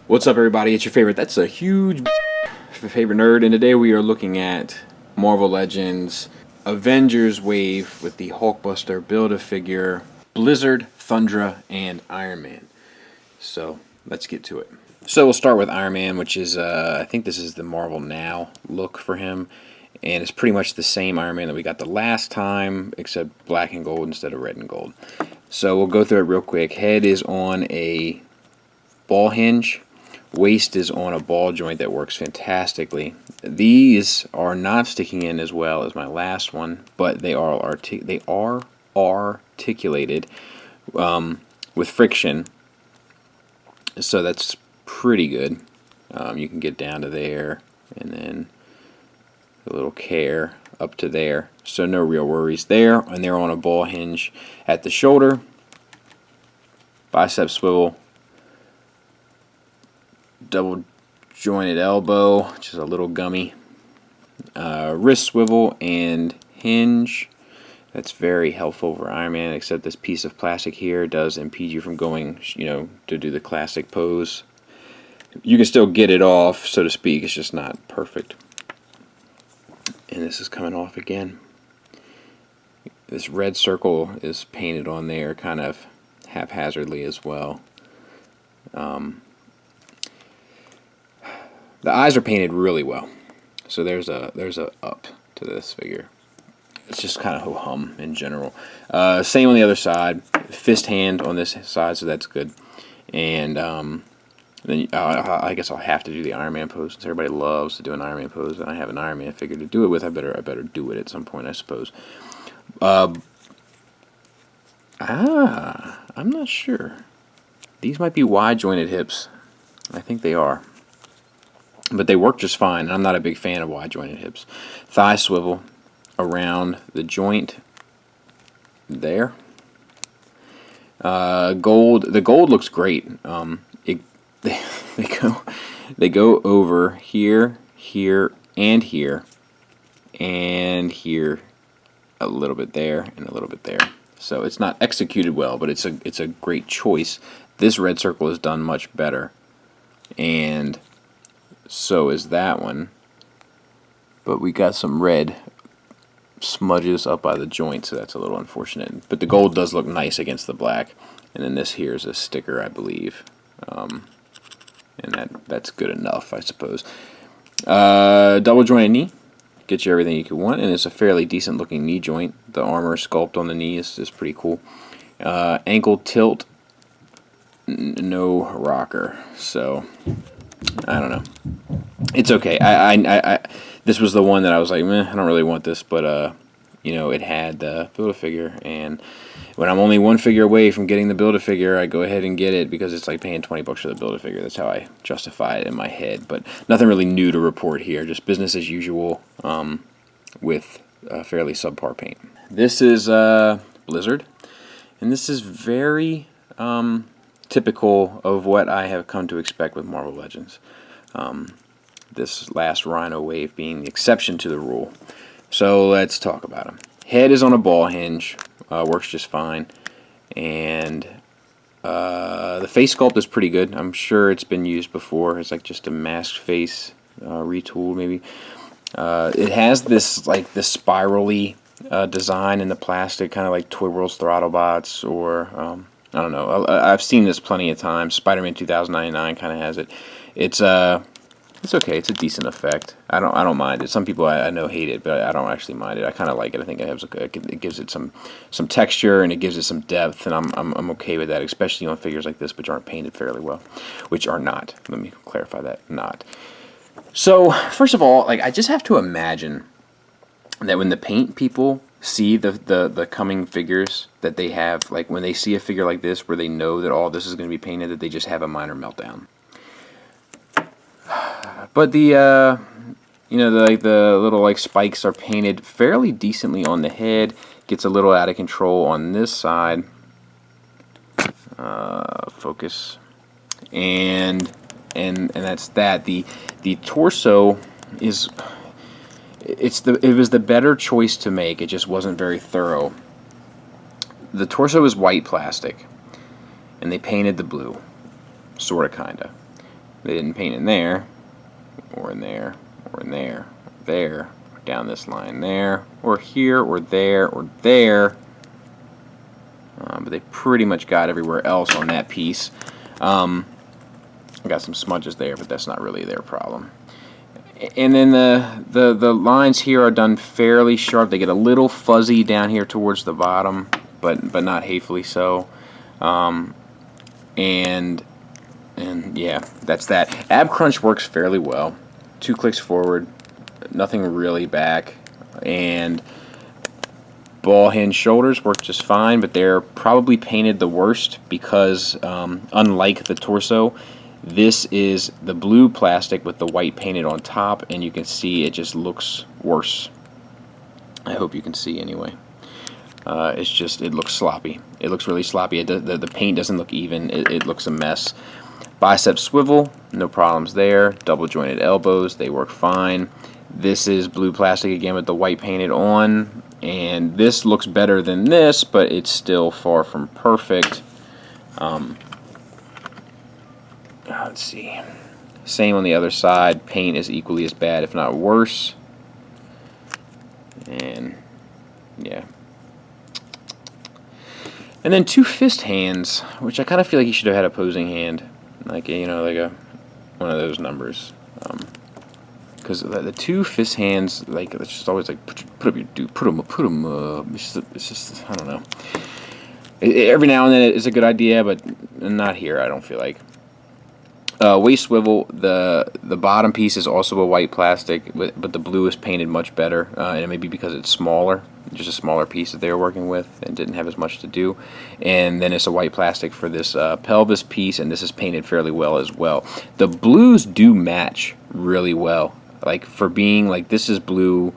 What's up, everybody? It's your favorite, that's a huge favorite nerd, and today we are looking at Marvel Legends Avengers Wave with the Hulkbuster, Build-A-Figure, Blizzard, Thundra, and Iron Man. So let's get to it. So we'll start with Iron Man, which is, I think this is the Marvel Now look for him, and it's pretty much the same Iron Man that we got the last time, except black and gold instead of red and gold. So we'll go through it real quick. Head is on a ball hinge. Waist is on a ball joint that works fantastically. These are not sticking in as well as my last one, but they are articulated with friction, so that's pretty good. You can get down to there, and then a little care up to there, so no real worries there. And they're on a ball hinge at the shoulder, bicep swivel, double jointed elbow, which is a little gummy, wrist swivel and hinge. That's very helpful for Iron Man, except this piece of plastic here does impede you from going, to do the classic pose. You can still get it off, so to speak, it's just not perfect. And this is coming off again. This red circle is painted on there kind of haphazardly as well. The eyes are painted really well, so there's a up to this figure. It's just kind of ho-hum in general. Same on the other side. Fist hand on this side, so that's good. And then I guess I'll have to do the Iron Man pose, since everybody loves to do an Iron Man pose, and I have an Iron Man figure to do it with. I better do it at some point, I suppose. I'm not sure. These might be wide jointed hips. I think they are. But they work just fine, and I'm not a big fan of wide jointed hips. Thigh swivel around the joint there. Gold. The gold looks great. They go over here, here, and here, and here, a little bit there, and a little bit there. So it's not executed well, but it's a great choice. This red circle is done much better, and so is that one, but we got some red smudges up by the joint, so that's a little unfortunate. But the gold does look nice against the black, and then this here is a sticker, I believe, and that's good enough, I suppose. Double jointed knee gets you everything you could want, and it's a fairly decent looking knee joint. The armor sculpt on the knee is pretty cool. Ankle tilt, no rocker, so I don't know. It's okay. I this was the one that I was like, meh, I don't really want this, but it had the Build-A-Figure, and when I'm only one figure away from getting the Build-A-Figure, I go ahead and get it because it's like paying $20 for the Build-A-Figure. That's how I justify it in my head. But nothing really new to report here. Just business as usual with fairly subpar paint. This is Blizzard, and this is very typical of what I have come to expect with Marvel Legends. This last Rhino wave being the exception to the rule. So let's talk about him. Head is on a ball hinge, works just fine, and the face sculpt is pretty good. I'm sure it's been used before. It's like just a masked face, retooled maybe. It has this spirally design in the plastic, kind of like Toy World's Throttlebots, or I don't know. I've seen this plenty of times. Spider-Man 2099 kind of has it. It's okay. It's a decent effect. I don't mind it. Some people I know hate it, but I don't actually mind it. I kind of like it. I think it gives it some texture, and it gives it some depth, and I'm okay with that, especially on figures like this, which aren't painted fairly well, which are not. Let me clarify that. Not. So first of all, I just have to imagine that when the paint people see the coming figures that they have, when they see a figure like this where they know that all this is going to be painted, that they just have a minor meltdown. But the you know, the little like spikes are painted fairly decently on the head. Gets a little out of control on this side. Focus, and that's that. The torso is it was the better choice to make. It just wasn't very thorough. The torso is white plastic, and they painted the blue, sorta, kinda. They didn't paint in there, or in there, or in there, or there, or down this line there, or here, or there, or there. But they pretty much got everywhere else on that piece. I got some smudges there, but that's not really their problem. And then the lines here are done fairly sharp. They get a little fuzzy down here towards the bottom, but not hatefully so. And yeah, that's that. Ab crunch works fairly well. 2 clicks forward, nothing really back, and ball hinge shoulders work just fine, but they're probably painted the worst because unlike the torso, this is the blue plastic with the white painted on top, and you can see it just looks worse. I hope you can see anyway. It looks sloppy. It looks really sloppy. The paint doesn't look even. It looks a mess. Bicep swivel, no problems there. Double jointed elbows, they work fine. This is blue plastic again with the white painted on, and this looks better than this, but it's still far from perfect. Let's see. Same on the other side. Paint is equally as bad, if not worse. And yeah. And then 2 fist hands, which I kind of feel like he should have had opposing hand, like, you know, like one of those numbers. Because the 2 fist hands, like, it's just always like put up your dude, put them. It's just I don't know. Every now and then it's a good idea, but not here. I don't feel like. Waist swivel. The bottom piece is also a white plastic, but the blue is painted much better, and it may be because it's smaller, just a smaller piece that they were working with and didn't have as much to do. And then it's a white plastic for this pelvis piece, and this is painted fairly well as well. The blues do match really well, like for being like this is blue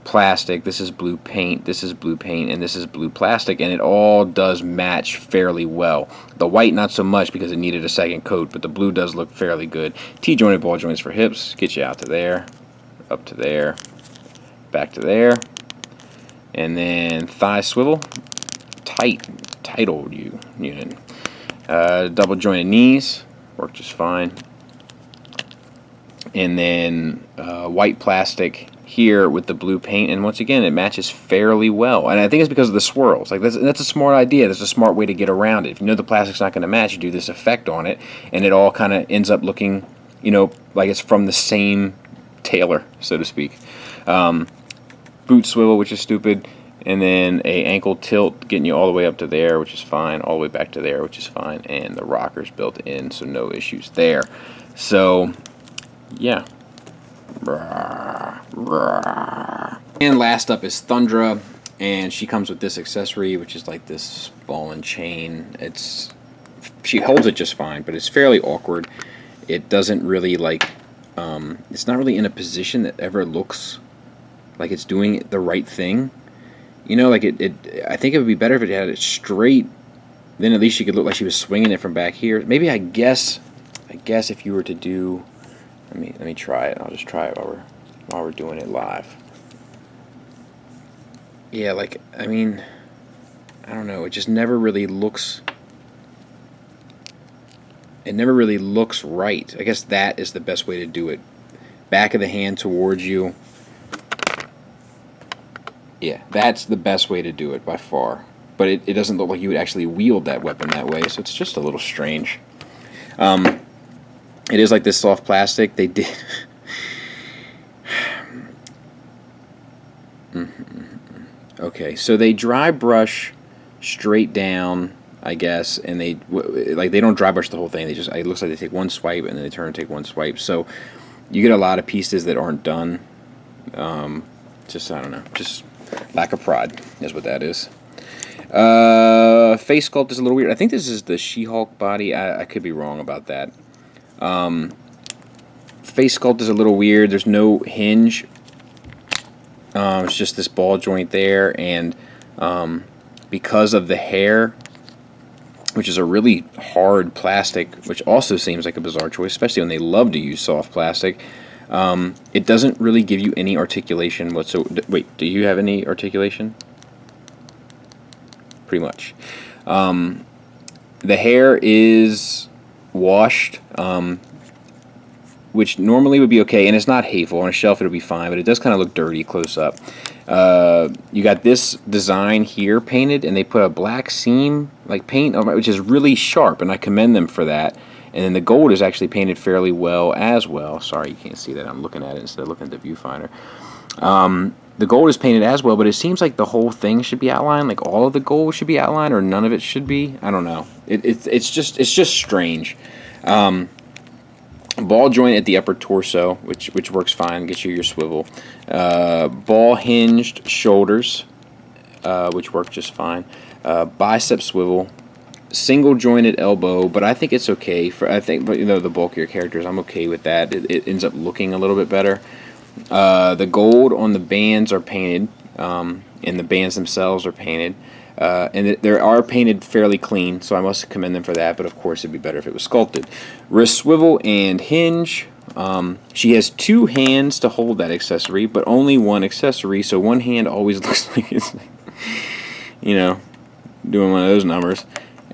plastic, this is blue paint, this is blue paint, and this is blue plastic, and it all does match fairly well. The white not so much because it needed a second coat, but the blue does look fairly good. T-jointed ball joints for hips, get you out to there, up to there, back to there, and then thigh swivel, tight old unit. Double jointed knees, work just fine. And then white plastic here with the blue paint, and once again it matches fairly well, and I think it's because of the swirls. Like that's a smart idea. That's a smart way to get around it. If you know the plastic's not going to match, you do this effect on it, and it all kind of ends up looking, you know, like it's from the same tailor, so to speak. Boot swivel, which is stupid, and then a ankle tilt getting you all the way up to there, which is fine, all the way back to there, which is fine, and the rockers built in, so no issues there. So yeah. And last up is Thundra, and she comes with this accessory, which is like this ball and chain. She holds it just fine, but it's fairly awkward. It doesn't really like, it's not really in a position that ever looks like it's doing the right thing. You know, like I think it would be better if it had it straight. Then at least she could look like she was swinging it from back here. Maybe I guess if you were to do. Let me try it. I'll just try it while we're doing it live. Yeah, like, I mean, I don't know. It just never really looks. It never really looks right. I guess that is the best way to do it. Back of the hand towards you. Yeah, that's the best way to do it by far. But it doesn't look like you would actually wield that weapon that way, so it's just a little strange. It is like this soft plastic. They did. Okay, so they dry brush straight down, I guess, and they don't dry brush the whole thing. It looks like they take one swipe and then they turn and take one swipe. So you get a lot of pieces that aren't done. Just I don't know, just lack of pride is what that is. Face sculpt is a little weird. I think this is the She-Hulk body. I could be wrong about that. face sculpt is a little weird. There's no hinge. It's just this ball joint there, and because of the hair, which is a really hard plastic, which also seems like a bizarre choice, especially when they love to use soft plastic, it doesn't really give you any articulation whatsoever. Wait, do you have any articulation? Pretty much. The hair is washed, which normally would be okay, and it's not hateful. On a shelf it'll be fine, but it does kind of look dirty close up. You got this design here painted, and they put a black seam like paint on it, which is really sharp, and I commend them for that. And then the gold is actually painted fairly well as well. Sorry you can't see that, I'm looking at it instead of looking at the viewfinder. The gold is painted as well, but it seems like the whole thing should be outlined, like all of the gold should be outlined, or none of it should be. I don't know. It's just strange. Ball joint at the upper torso, which works fine, gets you your swivel. Ball hinged shoulders, which work just fine. Bicep swivel. Single jointed elbow, but I think it's okay for, but you know, the bulkier characters, I'm okay with that. It ends up looking a little bit better. The gold on the bands are painted, and the bands themselves are painted, and they are painted fairly clean, so I must commend them for that, but of course it'd be better if it was sculpted. Wrist swivel and hinge. She has two hands to hold that accessory, but only one accessory, so one hand always looks like it's, you know, doing one of those numbers.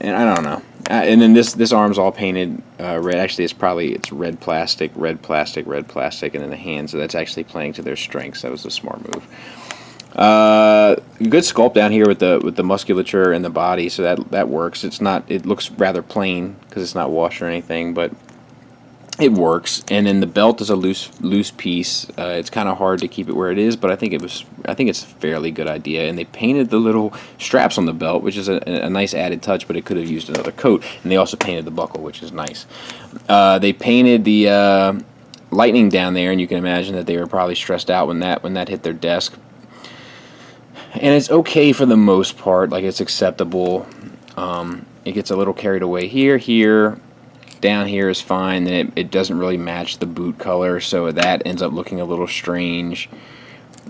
And I don't know. And then this arm's all painted red. Actually, it's red plastic, red plastic, red plastic, and then the hands. So that's actually playing to their strengths. That was a smart move. Good sculpt down here with the musculature and the body, so that works. It's not. It looks rather plain because it's not washed or anything, but it works. And then the belt is a loose piece. It's kind of hard to keep it where it is, but I think it's a fairly good idea. And they painted the little straps on the belt, which is a nice added touch, but it could have used another coat. And they also painted the buckle, which is nice. They painted the lightning down there, and you can imagine that they were probably stressed out when that hit their desk. And it's okay for the most part, like it's acceptable. It gets a little carried away here. Down here is fine, then it doesn't really match the boot color, so that ends up looking a little strange.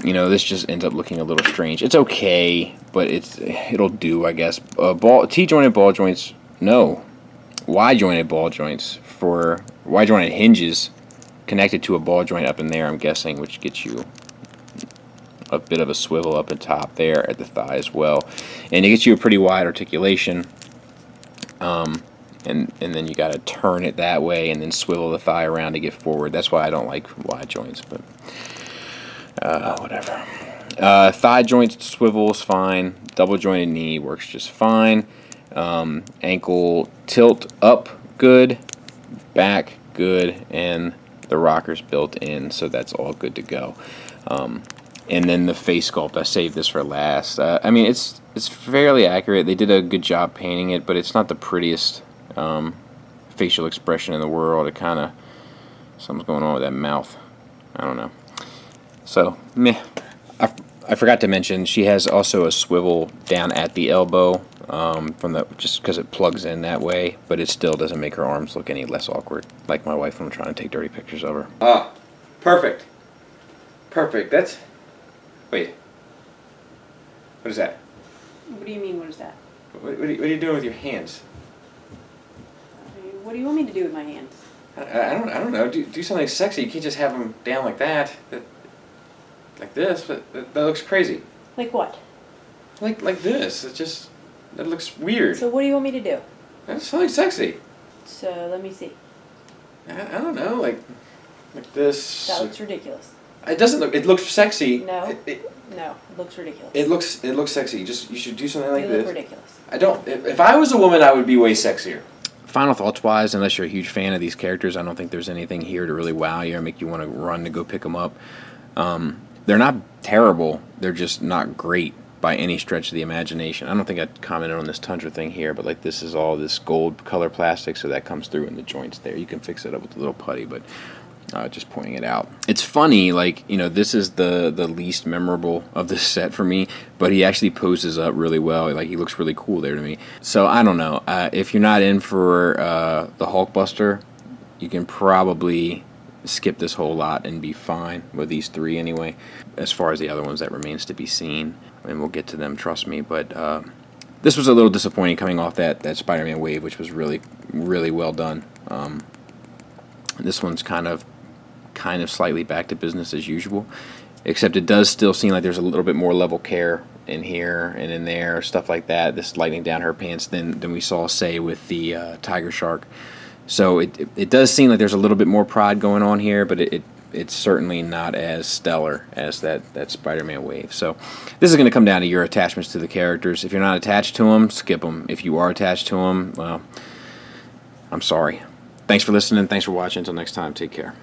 You know, this just ends up looking a little strange. It's okay, but it'll do, I guess. T-jointed ball joints, no. Y-jointed ball joints for Y-jointed hinges connected to a ball joint up in there, I'm guessing, which gets you a bit of a swivel up at top there at the thigh as well. And it gets you a pretty wide articulation. And then you got to turn it that way and then swivel the thigh around to get forward. That's why I don't like wide joints, but whatever. Thigh joint swivel is fine. Double jointed knee works just fine. Ankle tilt up good. Back good. And the rocker's built in, so that's all good to go. And then the face sculpt, I saved this for last. I mean, it's fairly accurate. They did a good job painting it, but it's not the prettiest facial expression in the world. It kind of, something's going on with that mouth. I don't know. So, meh. I forgot to mention, she has also a swivel down at the elbow, just because it plugs in that way, but it still doesn't make her arms look any less awkward, like my wife when I'm trying to take dirty pictures of her. Ah, perfect. Perfect. Wait. What is that? What do you mean, what is that? What are you doing with your hands? What do you want me to do with my hands? I don't know. Do something sexy. You can't just have them down like that. Like this. But that looks crazy. Like what? Like this. That looks weird. So what do you want me to do? Something sexy. So let me see. I don't know. Like this. That looks ridiculous. It doesn't look. It looks sexy. No. No, it looks ridiculous. It looks sexy. You should do something like this. You look ridiculous. I don't. If I was a woman, I would be way sexier. Final thoughts wise, unless you're a huge fan of these characters, I don't think there's anything here to really wow you or make you want to run to go pick them up. They're not terrible. They're just not great by any stretch of the imagination. I don't think I commented on this Tundra thing here, but like this is all this gold color plastic, so that comes through in the joints there. You can fix it up with a little putty, but just pointing it out. It's funny, like, you know, this is the least memorable of this set for me, but he actually poses up really well. Like, he looks really cool there to me. So, I don't know. If you're not in for the Hulkbuster, you can probably skip this whole lot and be fine with these 3 anyway. As far as the other ones, that remains to be seen, and we'll get to them, trust me. But this was a little disappointing coming off that Spider-Man wave, which was really, really well done. This one's kind of slightly back to business as usual, except it does still seem like there's a little bit more level care in here and in there, stuff like that. This lightning down her pants than we saw, say, with the Tiger Shark. So it does seem like there's a little bit more pride going on here, but it's certainly not as stellar as that Spider-Man wave. So this is going to come down to your attachments to the characters. If you're not attached to them, skip them. If you are attached to them, well, I'm sorry. Thanks for listening. Thanks for watching. Until next time, take care.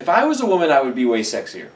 If I was a woman, I would be way sexier.